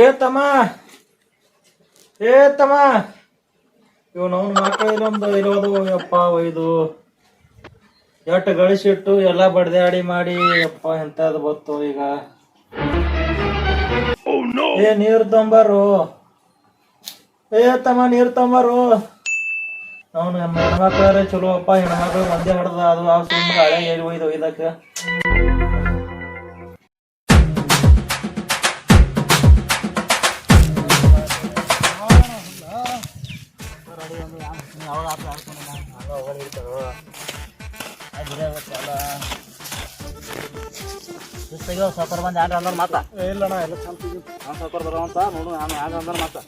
ಏ ತಮ್ಮ ಏ ತಮ್ಮ ಇವನು ಮಕ್ಕಳು ಇರೋದು ಯಪ್ಪ ಒಯ್ದು ಎಟ್ಟು ಗಳಿಸಿಟ್ಟು ಎಲ್ಲ ಬಡ್ದಾಡಿ ಮಾಡಿ ಯಪ್ಪ ಎಂತದ್ ಬತ್ತು ಈಗ. ಏ ನೀರ್ ತೊಂಬರು, ಏ ತಮ್ಮ ನೀರ್ ತೊಂಬರು. ಅವನು ಹೆಣ್ಮಕ್ಳಾರೆ ಚಲೋ ಅಪ್ಪ, ಹೆಣ್ಮಕ್ಳು ಒಂದೇ ಹೊಡೆದ ಅದು ಆ ಸುಮ್ಮನೆ ಹಳೆ ಏರಿ ಒಯ್ದು ಒಯ್ದಕ್ಕೆ. ಸಾಕರ್ ಬಂದು ಯಾರು ಅಂದ್ರ ಮಾತಾ ಇಲ್ಲಣ್ಣ ಎಲ್ಲ ಚಂದ ನಾನು ಸಾಕರ್ ಬರೋ ಅಂತ ನೋಡು. ನಾನು ಯಾರು ಅಂದ್ರೆ ಮಾತಾ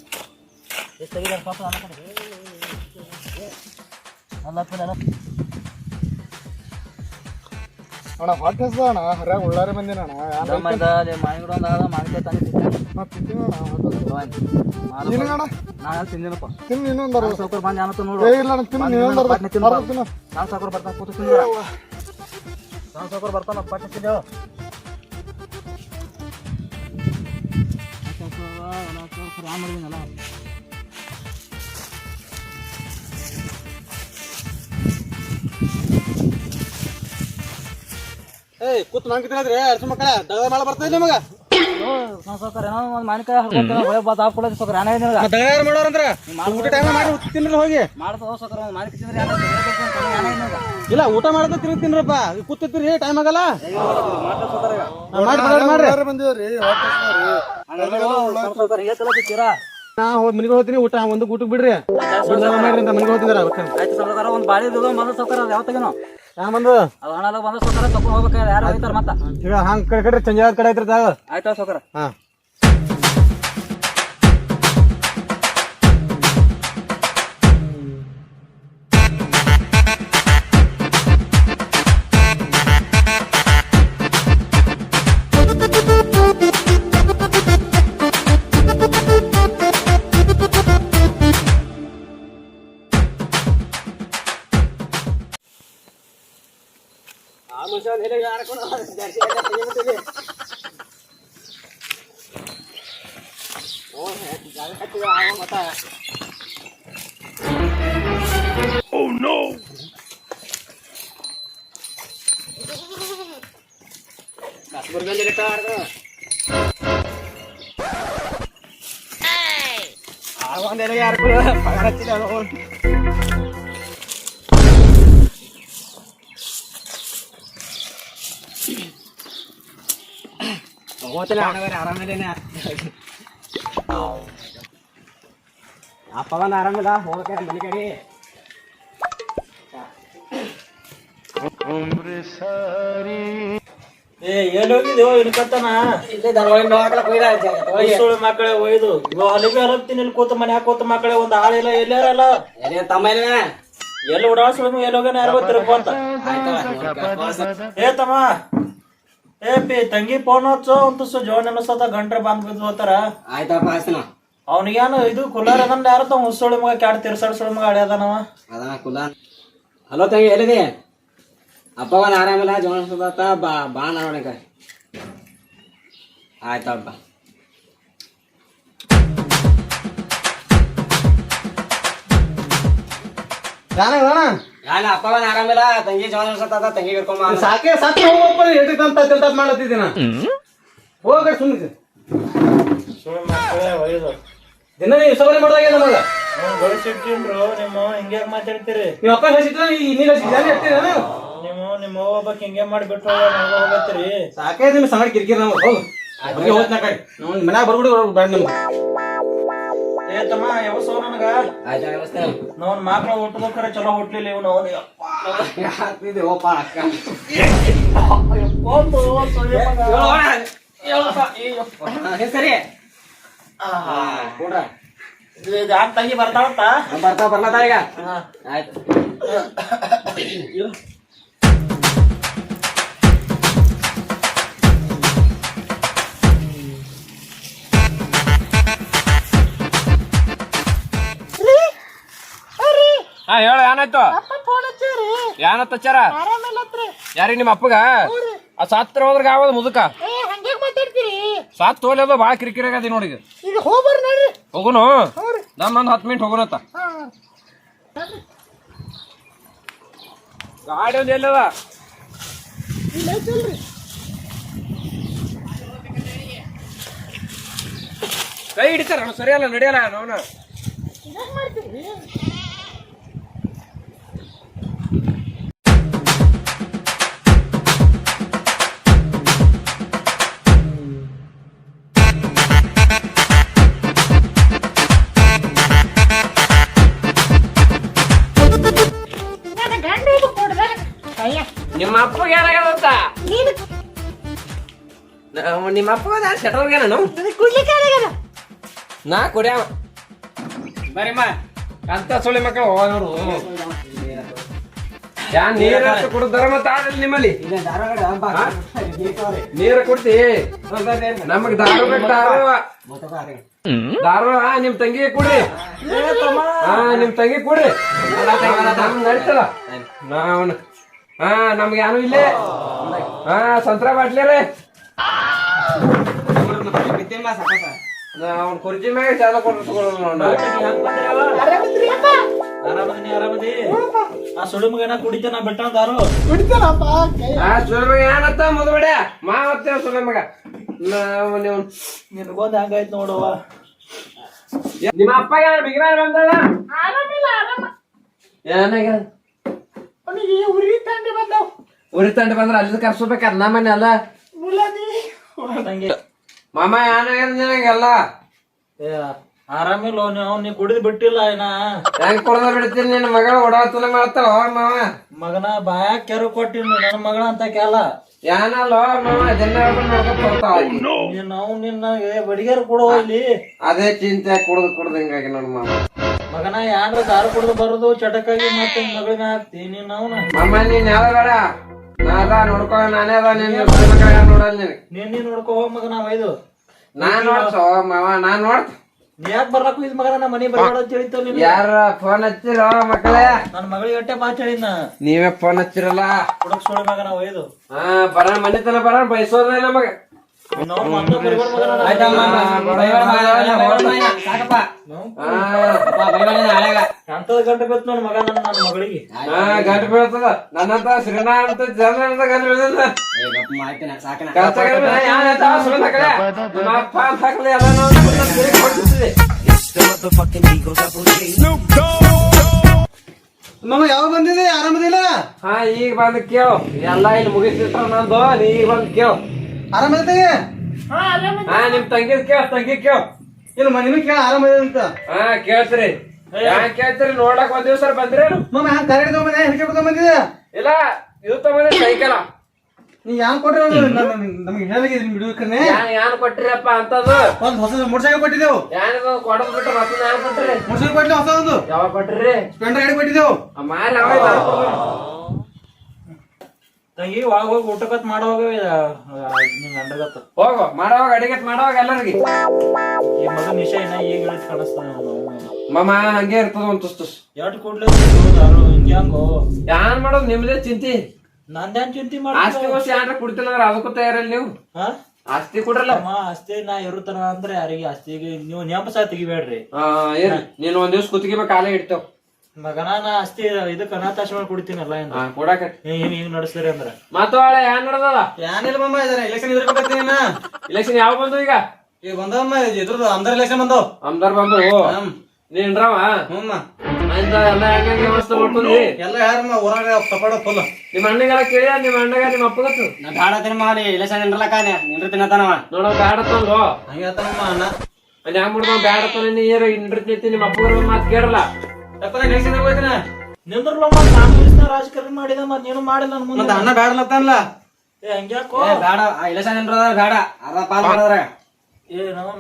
ಎಷ್ಟು ತೆಗಿದಾರೆ ಪಾಪ ನನ್ನ ಕಡೆ ಅಣ್ಣ ಹೊಟ್ಟೆ ಅಣ್ಣ ಹರ್ಯಾಗ ಉಳ್ಳಾರೆ ಬಂದಿನ ಮಾವಿನ ಒಂದು ಆದ ಮಾವಿನಕಾಯಿ ನಾನು ತಿಂದಿನಪ್ಪ. ಸಾಕರ್ ಬಂದು ಯಾನತ್ತ ನೋಡು. ನಾನು ಸಾಕರ್ ಬರ್ತಾನೆ ಕೂತು ತಿಂದ ನಾನು ಸಾಕರ್ ಬರ್ತಾನ ಪಟ್ಟೆ ತಿಂದೇವು. ರಾಮ್ ಮಾಡಿದೀನಲ್ಲ ಏಯ್ ಕೂತ್ ನಂಗಿದ್ರಿ ಅರ್ಸ ಮಕ್ಕಳ ದಗ ಮಾಡ ಬರ್ತದೆ ನಿಮಗ. ಸಾಕರ್ ಏನೋ ಒಂದು ಮಾವಿನಕಾಯಿ ಹೊಳೆ ಬಾತ್ ಹಾಕೊಳೋದು ಸಾಕರ್ ಏನ ದಗ ಯಾರು ಮಾಡೋರಂದ್ರ ಊಟ ಟೈಮ್ ಮಾಡಿ ತಿನ್ರಿ ಹೋಗಿ ಮಾಡ್ತಾವ ಸಾಕರ್ ಒಂದು ಮಾವಿನಕಾಯಿ ತಿಂದ್ರೆ ಇಲ್ಲ ಊಟ ಮಾಡದ ತಿರುಗಿ ತಿನ್ರಪ್ಪ. ಕೂತಿರ್ತೀರಿ ಟೈಮ್ ಆಗಲ್ಲ ನಾ ಹೋದ್ ಮನಿಗೆ ಹೋಗ್ತೀನಿ. ಊಟ ಒಂದು ಊಟಕ್ಕೆ ಬಿಡ್ರಿ ಮಾಡ್ರಿ ಅಂತ ಮನಿಗೆ ಹೋಗ್ತಿದಾರ. ಆಯ್ತು ಸೌಕರ ಒಂದು ಬಾಳಿ ಬಂದ ಸೌಕರ ಯಾವ ತಗೇನೋ ಹ್ಯಾಂಗ ಬಂದು ಅದು ಹಣ ಬಂದ ಸೌಕರ ತಗೊಂಡ್ ಹೋಗ್ಬೇಕು. ಯಾರು ಹೋಗ್ತಾರ ಮತ್ತ ಈಗ ಹಂಗ ಕಡೆ ಚಂಜಾದ ಕಡೆ ಐತ್ರಿ. ಆಯ್ತಾ ಸೌಕರ. ಹಾ Oh no! ಆರಾಮಿದ್ದೇನೆ ಅಪ್ಪ ಬಂದು ಆರಾಮಿಲ್ಲ ಹೋಗಕ್ಕೆ ಮನೆ ಕಡೆ. ಏ ಎಲ್ಲಿ ಹೋಗಿದ್ಯೋ ಇನ್ಕತ್ತನ ಮಕ್ಕಳೇ ಒಯ್ದು ಹೊಲಿಗೆ ಹರಪ್ತೀನಿ. ಇಲ್ಲಿ ಕೂತ ಮನೆ ಹಾಕೋತ ಮಕ್ಕಳೇ ಒಂದು ಆಳಿಲ್ಲ ಎಲ್ಲಾರಲ್ಲ ಎಲ್ಲಿ ಓಡಾಡ್ಸೋದು ಎಲ್ಲಿ ಹೋಗ್ಯಾನ ಯಾರು ಗೊತ್ತಿರಪ್ಪ ಅಂತ. ಏ ತಮ್ಮ ಏ ಪಿ ತಂಗಿ ಫೋನ್ ಹಚ್ಚೋ ಅಂತ ಜೋನ್ ಅನಸತ ಗಂಟ್ರೆ ಬಂದ್ ಬಿದ್ದು ಹೋತಾರ. ಆಯ್ತಪ್ಪ ಅವನಿಗೇನು ಇದು ಕುಲಾರ್ ಅದನ್ನ ಯಾರ ಹುಸ್ಸೊಳಿ ಮಗ ಕ್ಯಾಡ್ ತಿರ್ಸಾಡ್ಸೊಳಿ ಮಗ ಅಡ್ಯಾದನವ ಅದ ಕುಲಾರ್. ಹಲೋ ತಂಗಿ ಎಲ್ಲಿದೆ? ಅಪ್ಪ ಒಂದು ಆರಾಮಿಲ್ಲ ಜೋನ್ ಅನ್ಸತ ಬಾ ನೋಡಕ. ಆಯ್ತಪ್ಪ ಅಪ್ಪ ಒಂದು ಆರಾಮಿಲ್ಲ ತಂಗಿ ಜೋನ್ ಅನ್ಸತ್ತ ತಂಗಿ ಕರ್ಕೊಂಬ ಸಾಕೆ ಸಾಕು ಹೋಗ್ಬೇಕಂತ ಮಾಡ್ಲತ್ತಿದ್ದೀನ. ಹೋಗ ಸುಮ್ಮನೆ ದಿನ ನೀವು ಸವರಿ ಮಾಡಿದಾಗ ನಮಗ ಗಳಿಸಿಟ್ಟಿನ್ರು. ನಿಮ್ಮ ಹಿಂಗ್ಯಾಗ ಮಾತಾಡ್ತೀರಿ? ನಿಮ್ಮ ಅಪ್ಪ ಹಸಿಟ್ರ ನಿಮ್ಮ ಹೋಗ್ಬೇಕು ಹಿಂಗೆ ಮಾಡಿಬಿಟ್ಟು ಹೋಗತ್ತೀರಿ. ಸಾಕೇ ನಿಮ್ ಸಂಗಡ ಕಿರಿಕಿರಿ ನಮ್ಗೆ. ಹೋಗಿ ಹೋಗ್ತ ಕಡೆ ನಾವು ಮನ್ಯಾಗ ಬರ್ಬಿಡಿ ಬೇಡ ನಿಮ್ಗೆ. ಏ ತಮ್ಮ ಯಾವಸೋ ನನಗ ನಾವ್ ಮಕ್ಳು ಹುಟ್ಟಬೇಕಾರೆ ಚಲೋ ಹುಟ್ಲಿಲ್ಲ ಇವ್ ನಾವು ಸರಿ ತಂಗಿ ಬರ್ತಾವತ್ತ ಬರ್ಲತ್ತ ಈಗ. ಆಯ್ತು ಹಾ ಹೇಳ ಏನಾಯ್ತು? ಏನತ್ತ ಹಚ್ಚಾರ? ಯಾರಿ ನಿಮ್ಮ ಅಪ್ಪಗ ಸತ್ರ ಹೋದ್ರ ಆವದ ಮುದುಕ ಸತ್ ಹೋಲಿ ಅದು ಬಾಳ ಕಿರಿಕಿರಿ ಆಗದಿ ನೋಡಿ. ಹೋಗ್ಬರ್ರಿ ನೋಡ್ರಿ. ಹೋಗುನು ನಮ್ಮೊಂದ್ 10 ಮಿನಿಟ್ ಹೋಗುನತ್ತ ಗಾಡಿ ಒಂದ್ ಎಲ್ಲದ ಇಲ್ಲ ಐತಲ್ರಿ. ಕೈ ಹಿಡಿತಾರ ಸರಿಯಲ್ಲ ನಡೆಯಲ್ಲ ನೋನ ಇದೇನ್ ಮಾಡ್ತೀರಿ? ನನ್ನ ಗಂಡ ಇದು ಕೊಡ್ದ. ಅಯ್ಯ, ನಿಮ್ಮ ಅಪ್ಪಗೆ ಏನಾಗದಂತ ನೀನು ನಿಮ್ಮ ಅಪ್ಪಗ ಸೆಟಲ್ಗೆ ನಾನು ನನಗೆ ಕುಡ್ಲಿಕ್ಕೆ ಆಗಲ್ಲ. ನಾ ಕುಡಿಯವ ಬರೀಮ್ಮ ಅಂತ ಸುಳಿ ಮಕ್ಕಳು ಹೋಗೋರು ಯಾನ್ ನೀರ ಕುಡಿದಾರ ಮತ್ತೆ ಆಗಲ್ಲ ನಿಮ್ಮಲ್ಲಿ ನೀರ ಕುಡ್ತಿ ನಮಗ್ ದಾರು ಬೇಕು ದಾರು ನಿಮ್ ತಂಗಿಗೆ ಕುಡ್ರಿ ನಿಮ್ ತಂಗಿ ಕುಡ್ರಿ ನಮ್ಗ್ ನಡೀತಲ್ಲ ನಾವ್ ನಮ್ಗೆ ಯಾನು ಇಲ್ಲೇ ಸಂತ್ರ ಬಾಟ್ಲಿ ರೀ ಅವ್ನ ಕುರ್ಚಿ ಮ್ಯಾಗ ಚಾಲ ಆರಾಮಿದ್ರಿ ಅಪ್ಪ? ಆರಾಮದಿ ಆ ಸುಳಿ ಮಗನ ಕುಡಿತಾನ ಬೆಟ್ಟ ದಾರು ಕುಡಿತಾನಪ್ಪ ಕೈ. ಸುಳಿ ಮಗ ಏನತ್ತ ಮುದ್ಬೇಡ ಮಾವತ್ತೇವ ಸುಳಿ ಮಗ ನೀವು ನಿನ್ಗೊಂದ್ ಹಂಗಾಯ್ತು ನೋಡವ್ವ. ನಿಮ್ಮ ಅಪ್ಪ ಯಾರು ಬಿಗಿನ ಬಂದದ ಆರಾಮಿಲ್ಲ, ಆರಾಮ. ಏನಾಗ ಅವನಿಗೆ ಉರಿ ತಂಡಿ ಬಂದವು. ಉರಿ ತಂಡ ಬಂದ್ರ ಅಲ್ಲಿ ಕರ್ಸ್ಬೇಕಾರ ನಮ್ಮನೆ ಅಲ್ಲ ಮುಲಾದಿ. ತಂಗಿ ಮಾಮ ಏನಾಗ್ಯದ ನಿನಗೆಲ್ಲ ಏ ಆರಾಮಿಲ್ಲ ನೀ ಕುಡಿದ್ ಬಿಟ್ಟಿಲ್ಲ ಏನ ಹೆಂಗ್ ಕೊಡದ ಬಿಡ್ತೀನಿ ನಿನ್ನ ಮಗಳ ಓಡಾತನ ಮಾಡ್ತಾಳ ಹೋಗ ಮಾವ ಮಗನ ಬಾಯಾಗ ಕೆರು ಕೊಟ್ಟಿನಿ ನನ್ನ ಮಗಳ ಅಂತ ಕೇಳ ಏನಲ್ಲ ಮಾವ ಜನ ನೋಡ್ಕೊತ ಬರ್ತಾಳ ನಾವು ನಿನ್ನ ಬಡಿಗೆರ್ ಕೊಡೋ ಇಲ್ಲಿ ಅದೇ ಚಿಂತೆ ಕುಡ್ದು ಹಿಂಗಾಗಿ ನೋಡ್ ಮಾವ ಮಗನ ಯಾನ್ರ ದಾರು ಕುಡ್ದು ಬರೋದು ಚಟಕಾಗಿ ಮತ್ತೆ ಮಗಳನ್ನ ಹಾಕ್ತಿ ನೀನ್ ಅವನ ಮಾಮ ನೀನ್ ಯಾವ ಬೇಡ ನಾ ಅದ ನೋಡ್ಕೊ ನಾನೇ ಅದ ನೀನ್ ನೋಡಲ್ ನಿನಗೆ ನೀನ್ ನೋಡ್ಕೊ ಹೋಗ್ ಮಗನ ಒಯ್ದು ನಾನ್ ನೋಡ್ಸೋ ಮಾವ ನಾನ್ ನೋಡ್ತ ನೀ ಯಾಕೆ ಬರ್ಲಾಕು ಇದ್ ಮಗನ ನಮ್ಮ ಮನಿ ಬರಬೇಡ ಅಂತ ಹೇಳಿತ್ತು ನೀನು ಯಾರ ಫೋನ್ ಹಚ್ಚಿರೋ ಮಕ್ಕಳೇ ನನ್ನ ಮಗಳಿಗೆ ಅಟ್ಟೆ ಮಾತು ಹೇಳಿನ ನೀವೇ ಫೋನ್ ಹಚ್ಚಿರಲ್ಲ ಹುಡುಗ ಸೋಳಿ ಮಗನ ಒಯ್ದು ಬರ ಮನೆ ತನ ಬರ ಬಯಸೋದ ನಮಗ ನಾವು ಮತ್ತೆ ಬರಿಬೇಡ ಮಗನ ಅಂತದ ಗಂಟೆ ಬೇತ್ ನೋಡ್ ಮಗ ನನ್ನ ಮಗಳಿಗೆ ಗಂಟು ಬೀಳ್ತದ ನನ್ನಂತ ಶ್ರೀನಾ ಅಂತ ಜನ ಗಂಟು ಬೀಳ್ತದ ಮಾಮ ಯಾವ ಬಂದಿದೆ ಆರಾಮದಿಲ್ಲ ಹಾ ಈಗ ಬಂದ್ ಕೇಳು ಎಲ್ಲಾ ಇಲ್ಲಿ ಮುಗಿಸಿರ್ತಾರ ನಂದು ನೀ ಈಗ ಬಂದ್ ಕೇಳು ಆರಾಮದಿಗೆ ಹಾ ನಿಮ್ ತಂಗಿದ್ ತಂಗಿ ಕೇಳು ಇಲ್ಲ ನಿಮಗೆ ಕೇಳ ಆರಾಮದಿದೆ ಅಂತ ಹಾ ಕೇಳ್ತೀರಿ ಯಾಕೆ ಕೇಳ್ತೀರಿ ನೋಡಕ್ ಒಂದ್ ದಿವ್ಸ ಬಂದ್ರಿ ಮಾಮ ಹ್ಯಾಂಗ ಕರೆಕ್ಟ್ ತಗೊಂಬಂದೆ ಹಿಡ್ಕೊಂಡು ಬಂದಿದೆ ಇಲ್ಲ ಇದು ತಗೊಂಡ್ರಿ ಸೈಕಲ್ ನೀ ಯಾನ್ ಕೊಟ್ರಿ ನಮ್ಗೆ ಹೇಳಿದ್ರಿ ಬಿಡ್ಬೇಕನ್ನೇ ಯಾನ್ ಕೊಟ್ರಿಯಪ್ಪ ಅಂತದು ಒಂದ್ ಹೊಸ ಮೋಟರ್ ಸೈಕಲ್ ಕೊಟ್ಟಿದ್ದೆವು ಯಾನಿದು ಕೊಡದ್ ಬಿಟ್ಟು ಮತ್ತೊಂದ್ ಯಾನ್ ಕೊಟ್ರಿ ಮೋಟರ್ ಸೈಕಲ್ ಕೊಟ್ಟಿಲ್ಲ ಹೊಸ ಒಂದು ಯಾವಾಗ ಕೊಟ್ರಿ ಸ್ಪ್ಲೆಂಡರ್ ಗಾಡಿ ಕೊಟ್ಟಿದ್ದೆವು ಮಾರಿ ತಂಗಿ ಒಳಗ ಹೋಗಿ ಊಟಕತ್ ಮಾಡೋವಾಗ ನಿಂಗ ಅಂಡಗತ್ತ ಹೋಗು ಮಾಡೋವಾಗ ಅಡಿಗೆ ಮಾಡೋವಾಗ ಎಲ್ಲರಿಗೆ ಈ ಮಗ ನಿಶಾ ಏನ ಈಗ ಹೇಳಿದ್ ಕಾಣಿಸ್ತಾನ ಮಾಮ ಹಂಗೆ ಇರ್ತದ ಒಂದ್ ತುಸ್ ಎಟ್ ಕೊಡ್ಲಿ ದಾರು ಹಿಂಗೆ ಹಂಗೋ ಯಾನ್ ಮಾಡೋದು ನಿಮ್ದೇ ಚಿಂತಿ ನಂದೇನ್ ಚಿಂತೆ ಆಸ್ತಿ ಮಾಡಿ ಗೋಸ್ತಿ ಯಾರ ಕುಡ್ತಿಲ್ಲ ಅಂದ್ರೆ ಅದಕ್ಕೂ ತಯಾರಿಲ್ಲ ನೀವು ಆಸ್ತಿ ಕೊಡ್ರಲ್ಲ ಆಸ್ತಿ ನಾ ಇರುತ್ತಾನ ಅಂದ್ರೆ ಯಾರಿಗೆ ಆಸ್ತಿಗೆ ನೀವು ನೆಂಪಸ ತೆಗಿಬೇಡ್ರಿ ನೀನ್ ಒಂದ್ ದಿವ್ಸ ಕುತ್ತಿಗೆ ಕಾಲೇ ಇಡ್ತೇವ್ ಮಗನ ನಾ ಆಸ್ತಿ ಇದಕ್ಕೆ ಅನಾಥಾಶ್ರಮ ಕೊಡ್ತೀನಲ್ಲ ಕೊಡಾಕ ಹಿಂಗ್ ನಡೆಸ್ತೀರಿ ಅಂದ್ರ ಮತ್ತೊಳೆ ಏನ್ ನಡ್ದದ ಏನಿಲ್ಲ ಮಾಮ ಇದನ್ನ ಎಲೆಕ್ಷನ್ ಇದ್ರಬೇಕಾಗ್ತೀನಿ ಇಲೆಕ್ಷನ್ ಯಾವ ಬಂದು ಈಗ ಈಗ ಬಂದವಮ್ಮ ಇದ್ರದ್ದು ಆಮದಾರ್ ಎಲೆಕ್ಷನ್ ಬಂದವ್ ಅಮ್ದಾರ್ ಬಂದು ನೀನ್ರವ ಹ್ಮ್ ಎಲ್ಲ ಹೆಂಗ ವ್ಯವಸ್ಥೆ ಮಾಡ್ಕೊಂಡಿ ಎಲ್ಲ ಯಾರಮ್ಮ ಊರಾಗ ತಪಾಡ ಫುಲ್ ನಿಮ್ಮ ಅಣ್ಣಗೆಲ್ಲ ಕೇಳಿಯ ನಿಮ್ಮ ಅಣ್ಣಗ ನಿಮ್ಮ ಅಪ್ಪಗತ್ತು ನಾ ಬ್ಯಾಡ ತಿನ್ ಮಾಡಿ ಎಲೆಕ್ಷನ್ ನಿಂದ್ರಲಕ್ಕ ನಿಂದ್ರ ತಿನ್ನತಾನವ ನೋಡೋ ಬ್ಯಾಡತ್ತಲ್ವ ಹಂಗ ಹೇಳ್ತಾನಮ್ಮ ಅಣ್ಣ ಅಲ್ಲಿ ಹ್ಯಾಂಗ ಮಾಡ್ದ ಬ್ಯಾಡತ್ತಾನ ನೀರು ಇಂಡ್ರಿ ನಿಮ್ಮ ಅಪ್ಪಗ ಮಾತು ಕೇಳಲ್ಲ ಎಲೆಕ್ಷನ್ ಹೋಗ್ತೀನಿ ನಿಂದ್ರಲ್ಲ ಮತ್ ಕಾಂಗ್ರೆಸ್ನ ರಾಜಕಾರಣ ಮಾಡಿದ ಮತ್ ನೀನು ಮಾಡಿಲ್ಲ ನನ್ ಮುಂದೆ ಮತ್ತೆ ಅಣ್ಣ ಬ್ಯಾಡಲತ್ತಾನಲ್ಲ ಹಂಗ್ಯಾಕೋ ಬೇಡ ಎಲೆಕ್ಷನ್ ನಿಂದ್ರ ಬೇಡ ಅರ್ಧ ಪಾಲ್ ಮಾಡಿದ್ರ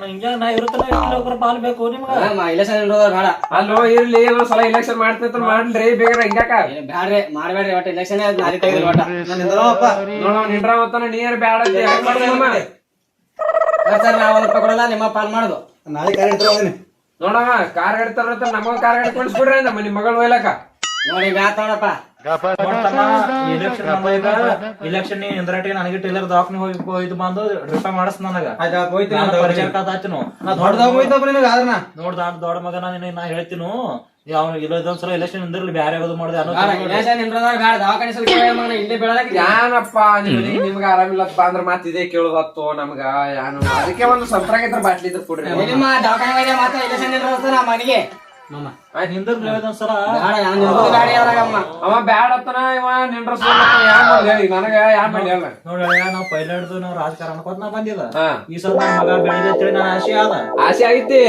ಹಿಂಗ್ಯಾಗ ನಾ ಇರುತ್ತಲ್ಲ ಪಾಲ್ ಬೇಕು ನಿಮ್ಗ ಎಲೆಕ್ಷನ್ ನಿಂದ್ರ ಬೇಡ ಅಲ್ಲೋ ಇರ್ಲಿ ಸಲ ಇಲೆಕ್ಷನ್ ಮಾಡ್ತೈತ್ರ ಮಾಡ್ರಿ ಬೇಗ ಹಿಂಗ್ಯಾಕ ಬ್ಯಾಡ್ರಿ ಮಾಡ್ಬೇಡ್ರಿ ಒಟ್ಟು ಎಲೆಕ್ಷನ್ ನಾರಿ ತೆಗೆದ್ರಿ ಒಟ್ಟ ನಾನು ನಿಂದ್ರವಪ್ಪ ನೋಡೋ ನಿಂಡ್ರ ಮತ್ತಾನ ನೀರ್ ಬ್ಯಾಡ ಸರ್ ನಾ 1 ರೂಪಾಯಿ ಕೊಡಲ್ಲ ನಿಮ್ಮ ಪಾಲ್ ಮಾಡುದು ನಾಳೆ ಕಾರ್ ಇಡ್ತಾರ ನೋಡವ ಕಾರ್ ಗಾಡಿ ತರ್ತ ನಮಗ ಕಾರ್ ಗಾಡಿ ಕೊಡಿಸ್ಬಿಡ್ರಿ ಅಂದ ನಿಮ್ಮ ಮಗಳು ಒಯ್ಲಕ್ಕ ನೋಡಿ ಬ್ಯಾತ್ ನೋಡಪ್ಪ ಇಲೆಕ್ಷನ್ ಇಂದ್ರಾಟಿ ನನಗೆ ಟೈಲರ್ ದವಾಖಾನೆ ಹೋಗಿ ಇದು ಬಂದು ಡ್ರಿಪ್ ಮಾಡಿಸ್ ನನಗ ನೋಡ್ದ ದೊಡ್ಡ ಮಗನ ನಾ ಹೇಳ್ತೀನು ಅವ್ನು ಇದೊಂದ್ಸಲ ಎಲೆಕ್ಷನ್ ಇಂದ್ರಲ್ಲಿ ಬ್ಯಾರೆ ಯಾವ್ದು ಮಾಡಿದೆ ಏನಪ್ಪ ನಿಮ್ಗ ಆರಾಮಿಲ್ಲಪ್ಪ ಅಂದ್ರ ಮತ್ ಇದೇ ಕೇಳುದತ್ತು ನಮ್ಗ ಏನು ಅದಕ್ಕೆ ಒಂದು ಸಂತ್ರಾಗಿದ್ರ ಬಾಟ್ಲಿ ಇದ್ರ ಕೊಡ್ರಿ ಹಿಂದ್ರಸಲ ಅವ ಬ್ಯಾಡ ಅತ್ತನ ಇವ ನಿಂಡ್ರಸ್ ಯಾನ್ ಮಾಡ್ಲಿ ಹೇಳಿ ನನಗ ಯಾನ್ ಮಾಡಿ ಹೇಳ ನೋಡ ನಾವ್ ಪೈಲ ಹಿಡ್ದು ನಾವ್ ರಾಜಕಾರಣ ಕೊತ್ ನಾ ಬಂದಿಲ್ಲ ಈ ಸಲ ಮಗ ಬೆಳೆದ ನನ್ನ ಆಸೆ ಆದ ಆಸೆ ಐತಿ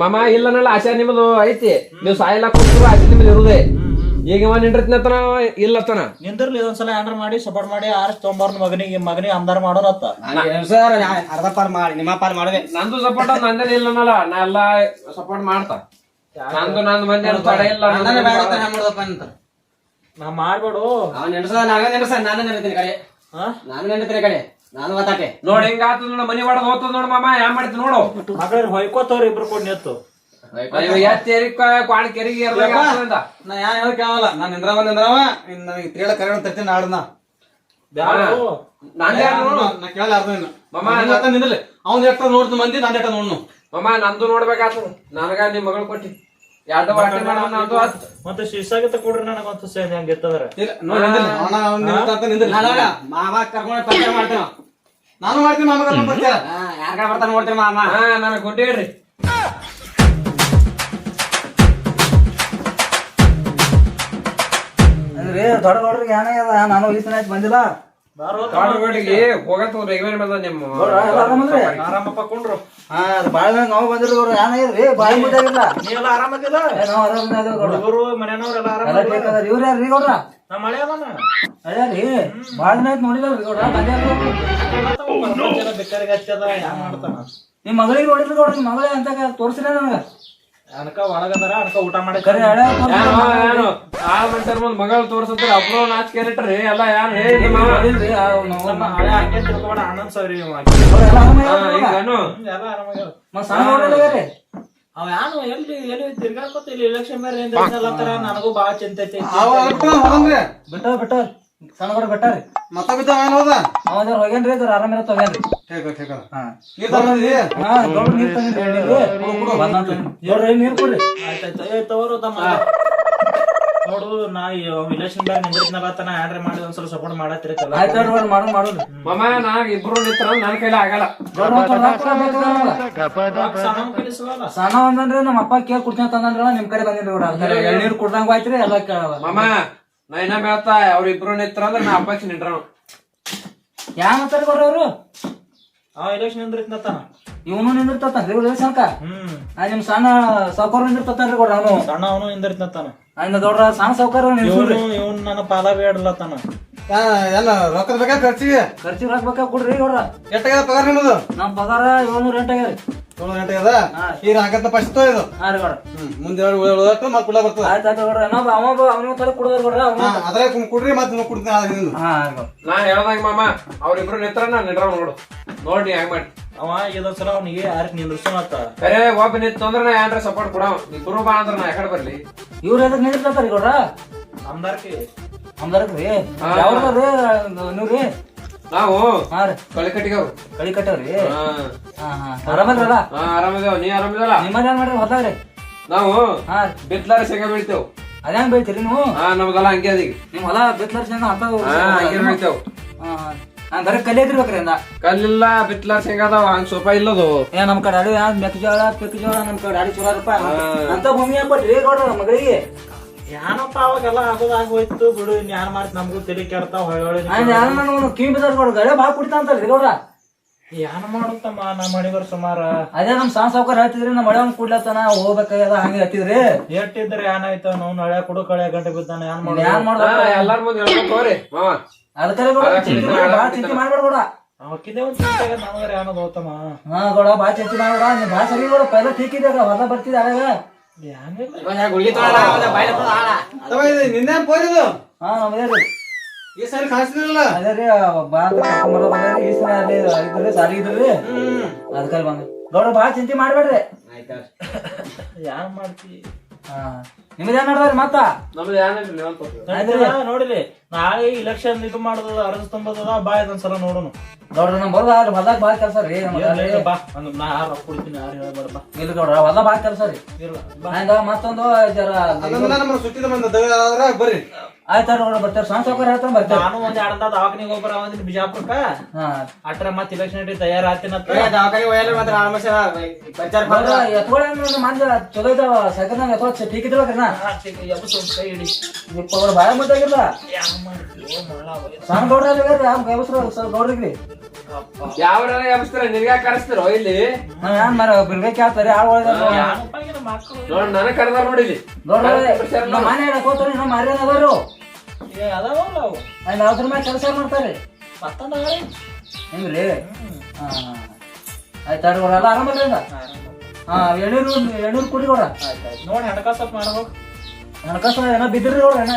ಮಾಮ ಇಲ್ಲ ಆಸೆ ನಿಮ್ದು ಐತಿ ನೀವ್ ಸಾಯಿಲ್ಲ ಕೊಡ್ತೀರ ಆಸೆ ನಿಮ್ದು ಇರುದೇ ಈಗ ಇವ ನಿಂಡ್ರತ್ನತನ ಇಲ್ಲತ್ತನ ನಿಂದ್ರಲಿ ಇದೊಂದ್ಸಲ ಆರ್ಡರ್ ಮಾಡಿ ಸಪೋರ್ಟ್ ಮಾಡಿ ಆರ್ಸ್ ತೊಂಬರ್ನ ಮಗನಿಗೆ ಅಂದಾರ ಮಾಡೋರತ್ತ ಅರ್ಧ ಪಾಲ್ ಮಾಡಿ ನಿಮ್ಮ ಪಾಲ್ ಮಾಡುವೆ ನಂದು ಸಪೋರ್ಟ್ ನಂದೇನ ಇಲ್ಲನಲ್ಲ ನಾ ಎಲ್ಲಾ ಸಪೋರ್ಟ್ ಮಾಡ್ತಾ ನಂದು ಮಂದಿ ತಡೆ ಇಲ್ಲ ನಾ ಮಾಡ್ಬೇಡು ನಾನು ನೆನೆಸ್ತೀನಿ ಕಡೆ ನಾನು ನೆನೆಸ್ತೀನಿ ಕಡೆ ನಾನು ಗೊತ್ತಾಟೆ ನೋಡಿ ಹೆಂಗ ಆತದ ನೋಡ ಮನಿ ಹೊಡೆದ್ ಹೋಗ್ತದ ನೋಡ ಮಾಮ ಯಾ ಮಾಡ್ತಿ ನೋಡು ಮಗಳ ಹೊಯ್ಕೋತವ್ರ ಇಬ್ರು ಕೊಡ್ ನಿತ್ತು ಕ್ವಾಣ ಕೆರಿಗೆ ನಾ ಯಾ ಹೇಳ ಕೇಳಲ್ಲ ನಾನು ನಿಂದ್ರವ ನನಗೆ ತಿರುಗಾಡ ಕರೆ ತರ್ತೀನಿ ನಾಡನ್ನ ನಾ ಕೇಳಲ್ಲ ಅರ್ಧ ನಿಂದ್ರಲಿ ಅವ್ನ ಎಷ್ಟ ನೋಡ್ತು ಮಂದಿ ನಾನು ಎಷ್ಟ ನೋಡ್ನು ಮಾಮ ನಂದು ನೋಡ್ಬೇಕಾಗ್ತದ ನನಗ ನಿಮ್ ಮಗಳು ಕೊಟ್ಟಿ ಎರಡು ವಾಟೆ ನಂದು ಮತ್ತೆ ಶಿಸಾಗತ್ತ ಕೊಡ್ರಿ ನನಗೊಂದು ಹಂಗ ಎತ್ತದ್ರ ಮಾಮ ಕರ್ಕೊಂಡು ಪರಿಚಯ ಮಾಡ್ತೇನೆ ನಾನು ಮಾಡ್ತೀನಿ ಮಾಮ ಕರ್ಕೊಂಡು ಪರಿಚಯ ಯಾರ ಕಡೆ ಬರ್ತಾನೆ ನೋಡ್ತೀನಿ ಮಾಮ ನನಗೆ ಕೊಟ್ಟಿ ಹೇಳ್ರಿ ಅಂದ್ರೆ ದೊಡ್ಡ ದೊಡ್ಡರಿಗೆ ಏನಾಗ್ಯದ ನಾನು ಈ ಸಲ ಬಂದಿಲ್ಲ ಹೋಗತ್ತವ್ರಿ ನಿಮ್ಮ ಆರಾಮಪ್ಪ ಕೊಂಡ್ರು ಬಾಳ ನಾವು ಬಂದಿಲ್ಲ ಏನಾಗ್ಯದ್ರಿ ಬಾಯಿ ಮುದ್ದಾಗಿಲ್ಲ ನೀವೆಲ್ಲ ಆರಾಮದಿಲ್ಲ ನಾವು ಆರಾಮ ಹುಡುಗರು ಮನೆಯವ್ರೆಲ್ಲ ಆರಾಮ ಇವ್ರ ಯಾರ್ರಿ ಗೌಡ್ರ ನಮ್ಮ ಮಳೆ ಅದಾನ ಅದೇ ರೀ ಬಾಳ ದಿನ ಆಯ್ತು ನೋಡಿದಲ್ರಿ ಗೌಡ್ರ ಬೇಕಾರಿಗೆ ಹಚ್ಚದ ಯಾ ಮಾಡ್ತಾನ ನಿಮ್ ಮಗಳಿಗೆ ನೋಡಿದ್ರಿ ಗೌಡ್ರ ನಿಮ್ ಮಗಳೇ ಅಂತ ತೋರ್ಸಿಲ್ಲ ನನಗ ಅನ್ಕ ಒಳಗದಾರ ಅನ್ಕ ಊಟ ಮಾಡಿ ಕರೆ ಮಗಳು ತೋರ್ಸತ್ರ ಅಪ್ರೋ ನಾಚ್ ಕ್ಯಾರೆಕ್ಟರ್ ಎಲ್ಲ ಯಾರು ಹಳೆ ಹಂಗೆ ತಿಳ್ಕೊಬೇಡ ಆನಂದ್ ಸರಿ ಎಲ್ಲ ಆರಾಮಾಗ್ಯಾವ ಅವ ಯಾನು ಎಲ್ಲಿ ತಿರ್ಗಾಡ್ಕೊತ ಇಲ್ಲಿ ಎಲೆಕ್ಷನ್ ಮೇಲೆ ನನಗೂ ಬಾಳ ಚಿಂತೆ ಐತಿ ಬಿಟ್ಟ ಸಣ್ಣ ಬೆಟ್ಟಾರಿ ಮತ್ತ ಬಿದ್ದ ಅವನ ಹೋಗ್ಯಾನ್ರಿ ಆರಾಮಿರತ್ತ ಹೋಗ್ಯಾನ್ರಿ ನೀರ್ ಕೊಡ್ರಿ ತಗೋರು ತಮ್ಮ ನೋಡು ನಾ ಇಲೆಕ್ಷನ್ ಬ್ಯಾಗ್ ನಿಂದಿರ್ತೀನಲ್ಲ ಆರ್ಡ್ರ್ ಮಾಡಿ ಒಂದ್ಸಲ ಸಪೋರ್ಟ್ ಮಾಡತ್ತಿರತ್ತಲ್ಲ ಆಯ್ತು ಮಾಡೋದು ಮಮ್ಮ ನಾ ಇಬ್ರು ನಿಂತ್ರ ನನ್ ಕೈಲಿ ಆಗಲ್ಲ ಸಣ್ಣ ಒಂದನ್ರಿ ನಮ್ಮ ಅಪ್ಪ ಕೇಳಿ ಕುಡ್ತೀನಿ ತಂದ್ರಲ್ಲ ನಿಮ್ ಕಡೆ ಬಂದಿನ್ರಿ ಎಳ್ನೀರ್ ಕುಡ್ದಂಗ ಆಯ್ತ್ರಿ ಎಲ್ಲ ಮಮ್ಮ ನಾ ಇನ್ನ ಹೇಳ್ತಾ ಅವ್ರಿಬ್ರು ನಿಂತ್ರ ಅಂದ್ರೆ ನಾ ಅಪ್ಪಾಚಿ ನಿಂಟ್ರ ಯಾವ ಮಾತಾಡಿ ಕೊಡ್ರಿ ಅವ್ರು ಇಲೆಕ್ಷನ್ ನಿಂದಿರ್ತೀನತ್ತಾನ ಇವನು ನಿಂದಿರ್ತತಾನ್ರಿ ಇಲೆಕ್ಷನ್ಕ ನಿಮ್ ಸಣ್ಣ ಸಾವುಕಾರ ನಿಂದಿರ್ತತಾನ್ರಿ ಕೊಡ್ರಿ ಅವನು ಸಣ್ಣ ಅವನು ನಿಂದಿರ್ತೀನತ್ತಾನ ಅನ್ನ ದೊಡ್ಡ ಸಣ್ಣ ಸಾವುಕಾರ ಇವನ್ ನನ್ನ ಪಾಲ ಬೇಡಲತ್ತಾನ ಎಲ್ಲ ರೊಕ್ಕದ ಬೇಕಾ ಖರ್ಚಿಗೆ ಹಾಕ್ಬೇಕಾ ಕೊಡ್ರಿ ಅವ್ರ ಎಷ್ಟಾಗ್ಯದ ಪಗಾರ ನಿಮ್ಮದು ನಮ್ ಪಗಾರ 700 ಆಗ್ಯಾರಿ 700 ಆಗ್ಯದ ಈಗ ಹಾಕತ್ತ ಫಸ್ಟ್ ಇದು ಮುಂದೆ ಮತ್ತೆ ಕುಡ ಬರ್ತದ ಆಯ್ತು ಕೊಡ್ರಿ ಅವನ ಕಡೆ ಕುಡೋರ್ ಕೊಡ್ರಿ ಅದ್ರ ಕುಡ್ರಿ ಮತ್ತೆ ಕುಡ್ತೀನಿ ನಾ ಹೇಳ್ದಂಗ ಮಾಮ ಅವ್ರಿಬ್ರು ನಿಂತ್ರ ನಾ ನಿಂದ್ರ ನೋಡು ನೋಡಿ ಹೆಂಗ್ ಮಾಡಿ ಅವ ಇದೊಂದ್ಸಲ ಅವನಿಗೆ ಯಾರಿಗೆ ನಿಂದ್ರಸೋಣತ್ತ ಕರೆ ಒಬ್ಬ ನಿಂತು ಅಂದ್ರೆ ನಾ ಏನ್ರ ಸಪೋರ್ಟ್ ಕೊಡ ಇಬ್ರು ಬಾ ಅಂದ್ರ ನಾ ಯಾಕಡೆ ಬರ್ಲಿ ಇವ್ರ ಎದಕ್ ನಿಂದಿರ್ತಾರ ಕೊಡ್ರ ನಮ್ದಾರ್ಕಿ ನಮ್ದಾರ್ಕ್ರಿ ಯಾವ್ರಿ ನೀವ್ರಿ ನಾವು ಹಾ ರೀ ಕಳಿ ಕಟ್ಟವ್ರಿ ಆರಾಮದ್ರಲ್ಲ ಆರಾಮದೇವ್ ನೀ ಆರಾಮದಲ್ಲ ನಿಮ್ಮದ ಏನ್ ಮಾಡ್ರಿ ಹೊಲ್ದಾಗ್ರಿ ನಾವು ಹಾ ಬಿತ್ಲಾರ ಶೇಂಗಾ ಬೆಳಿತೇವ್ ಅದ್ಯಾಂಗ ಬೆಳಿತೀರಿ ನೀವು ನಮ್ದೆಲ್ಲ ಹಂಗೆ ಅದೀಗ ನಿಮ್ ಹೊಲ ಬಿತ್ಲಾರ ಶೇಂಗಾ ಹಂಗೆ ಬೆಳಿತೇವ್ ನಾನ್ ಬರೀ ಕಲ್ಲಿ ಇದ್ರಿ ಕಲ್ಲಿಲ್ಲ ಬಿತ್ಲಾರ ಶೇಂಗಾ ಅದಾವ ಹಂಗ ಸೊಪ ಇಲ್ಲದು ನಮ್ ಕಡೆ ಅಡಿ ಮೆಕ್ಕೆಜೋಳ ನಮ್ ಕಡೆ ಅಡಿ ಚಲೋ ಅಂತ ಭೂಮಿ ಹಾಕ್ಬಿಟ್ರಿ ನೋಡ್ರಿ ನಮ್ಮ ಮಗಳಿಗೆ ಏನಪ್ಪ ಅವಾಗೆಲ್ಲ ಆಗೋದಾಗೋಯ್ತು ಬಿಡು ಯಾನ್ ಮಾಡ್ತಿ ನಮಗೂ ತಲೆ ಕೆಡ್ತಾವ ಹೊಳೆ ಕಿವಿ ಬಿದ್ದಾರ ನೋಡ್ರಿ ಗಳೆ ಬಾಳ್ ಕುಡಿತಾ ಅಂತಲ್ರಿ ಗೌಡ್ರ ಏನ್ ಮಾಡುತ್ತಮ್ಮ ನಾ ಮಾಡಿದ್ರ ಸುಮಾರ ಅದೇ ನಮ್ ಸಣ್ಣ ಸಾವುಕಾರ ಹೇಳ್ತಿದ್ರಿ ನಮ್ಮ ಮಳೆ ಕುಡ್ಲತ್ತಾನ ಹೋಗ್ಬೇಕಾಗ್ಯದ ಹಂಗೆ ಹೇಳ್ತಿದ್ರಿ ಎಷ್ಟಿದ್ರೆ ಏನಾಯ್ತು ನಾವು ನಳೆ ಕುಡು ಕಳೆ ಗಂಟೆ ಬಿದ್ದಾನ ಏನ್ ಮಾಡ ಎಲ್ಲಾರ ಮುಂದೆ ಹೇಳ್ಕೋರಿ ಅದಕ್ಕೆ ಬಾಳ ಚಿಂತೆ ಮಾಡ್ಬೇಡ ನಮಗ್ರೆ ಏನದು ಹೋತಮ್ಮ ಹಾ ಗೌಡ ಬಾಳ ಚಿಂತೆ ಮಾಡ್ಬೇಡ ನೀ ಬಾಳ ಸರಿ ಗೌಡ ಪೈಲ ಠೀಕ್ ಇದೆ ಹೊಲ ಬರ್ತಿದ್ದೆ ಆಗ ನಿನ್ನೆ ಪೋರಿದು ಹಾ ನಮ್ದೇ ಈ ಸಾರಿ ಕಾಣಿಸ್ಲಿಲ್ಲ ಅದೇ ರೀ ಈ ಸಲ ಇದ್ರಿ ಸಾರಿ ಇದ್ರಿ ಅದಕ್ಕೆ ಬಂದ ಗೌಡ ಬಾಳ ಚಿಂತೆ ಮಾಡ್ಬೇಡ್ರಿ ಯಾನ್ ಮಾಡ್ತಿ ಹಾ ನಿಮ್ದೇನ್ ನಡ್ದಾರಿ ಮತ್ತ ನಮ್ದು ಏನಿಲ್ಲ ನೀವು ಅಂತ ನಡೀತದ ನೋಡಿರಿ ನಾಳೆ ಇಲೆಕ್ಷನ್ ಇದು ಮಾಡೋದ ಅರ್ಜಿ ತುಂಬದ ಬಾ ಇದೊಂದ್ಸಲ ನೋಡೋಣ ನೋಡ್ರಿ ನಮ್ ಬರೋದ ಅಲ್ಲಿ ಹೊಲ್ದಾಗ ಬಾಳ ಕೆಲಸ ರೀ ಬಾ ನಾ ಯಾರು ಕೊಡ್ತೀನಿ ಯಾರು ಹೇಳ್ಬೇಡ ಬಾ ಇಲ್ಲ ಗೌಡ್ರ ಹೊಲ್ದಾಗ ಬಾಳ ಕೆಲಸ ರೀ ಹಂಗ ಮತ್ತೊಂದು ಜರ ಅದನ್ನ ನಮ್ಮ ಸುತ್ತಿದ ಬಂದ ಆದ್ರ ಬರ್ರಿ ಆಯ್ತಾರ ನೋಡ್ರಿ ಬರ್ತಾರೆ ಸ್ವಾಮಿ ಸಾವ್ಕಾರ ಹೇಳ್ತಾರ ಬರ್ತಾರೆ ನಾನು ಒಂದ್ ಎರಡ್ ದವಾಖಾನಿಗೆ ಒಬ್ಬರ ಒಂದಿನ ಬಿಜಾಪುರಕ್ಕ ಹಾ ಅಟ್ರ ಮತ್ ಇಲೆಕ್ಷನ್ ತಯಾರಾತಿನತ್ತ ಎತ್ಕೊಳ ಮಂದಿ ಚಲೋ ಇದಾವ ಸೈಕಲ್ನಾಗ ಎತ್ಕೊಳ ಟೀಕ್ ಇದ್ರಲ್ಲ ಕೈ ಹಿಡಿ ಇಪ್ಪ ಅವ್ರ ಬಾಳ ಮುದ್ದಾಗಿಲ್ಲ ಸಣ್ಣ ಗೌಡ್ರ ಗೌಡ್ರಿಗ್ರಿ ಯಾವ ವ್ಯವಸ್ಥೆ ನಿನ್ಗ ಕರೆಸ್ತಾರೋ ಇಲ್ಲಿ ನಾವ್ ಏನ್ ಮರ ಬಿರ್ಬೇಕು ಹೇಳ್ತಾರೆ ಆಳ್ ಒಳಗ ಮಕ್ಕಳು ನೋಡ್ ನನಗ್ ಕರೆದಾರ ನೋಡಿಲಿ ಗೌಡ್ರ ನಮ್ಮ ಮನೆ ಹೋಗ್ತಾರೆ ನಮ್ಮ ಮಾರ್ಯಾನ ಅದಾರು ಅದಾವಲ್ಲ ಅವು ಅಲ್ಲಿ ಅದ್ರ ಮ್ಯಾಗ ಕೆಲಸ ಮಾಡ್ತಾರೆ ಮತ್ತೊಂದ ಹೆಂಗ್ರಿ ಹಾ ಆಯ್ತಾಡ್ರಿ ಅವ್ರ ಎಲ್ಲ ಆರಾಮಲ್ರಿ ಹಂಗ ಹಾ ಎಣ್ಣೂರು ಕುಡಿ ಗೌಡ್ರ ನೋಡಿ ಹಣಕಾಸು ಮಾಡ್ಬೇಕು ಹಣಕಾಸು ಏನೋ ಬಿದ್ದಿರಿ ಗೌಡ್ರ